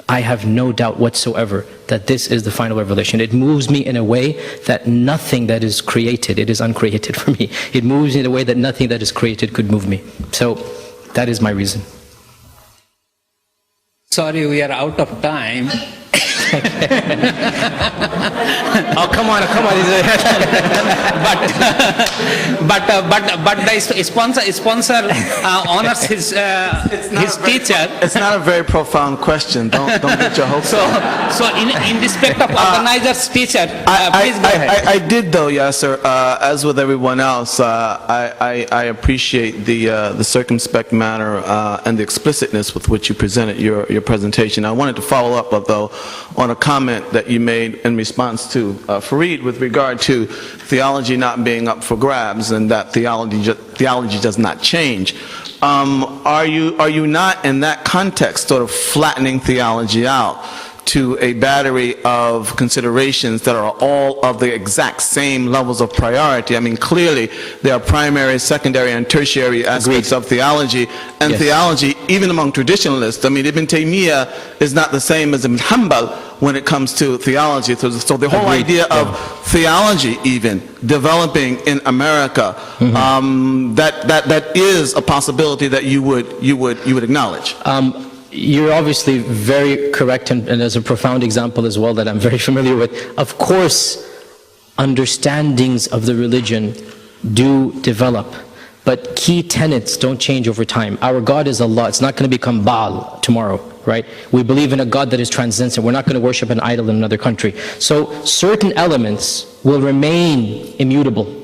I have no doubt whatsoever that this is the final revelation. It moves me in a way that nothing that is created, it is uncreated for me. It moves me in a way that nothing that is created could move me. So that is my reason. Sorry, we are out of time. Oh, come on. but the sponsor honors his teacher. It's not a very profound question. Don't get your hopes up. So in respect of organizer's teacher, please go ahead. I did though, Yasir. As with everyone else, I appreciate the circumspect manner and the explicitness with which you presented your presentation. I wanted to follow up though on a comment that you made in response to Farid with regard to theology not being up for grabs and that theology does not change. Are you not in that context sort of flattening theology out to a battery of considerations that are all of the exact same levels of priority? I mean, clearly there are primary, secondary, and tertiary aspects of theology, and theology, even among traditionalists. I mean, Ibn Taymiyyah is not the same as Ibn Hanbal, when it comes to theology. So the whole idea of theology even developing in America, that is a possibility that you would acknowledge. You're obviously very correct, and there's a profound example as well that I'm very familiar with. Of course, understandings of the religion do develop, but key tenets don't change over time. Our God is Allah. It's not going to become Baal tomorrow, right? We believe in a God that is transcendent. We're not going to worship an idol in another country. So certain elements will remain immutable.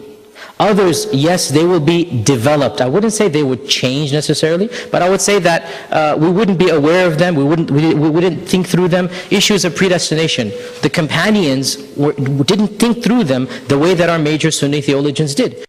Others, yes, they will be developed. I wouldn't say they would change necessarily, but I would say that we wouldn't be aware of them, we wouldn't think through them. Issues of predestination. The companions didn't think through them the way that our major Sunni theologians did.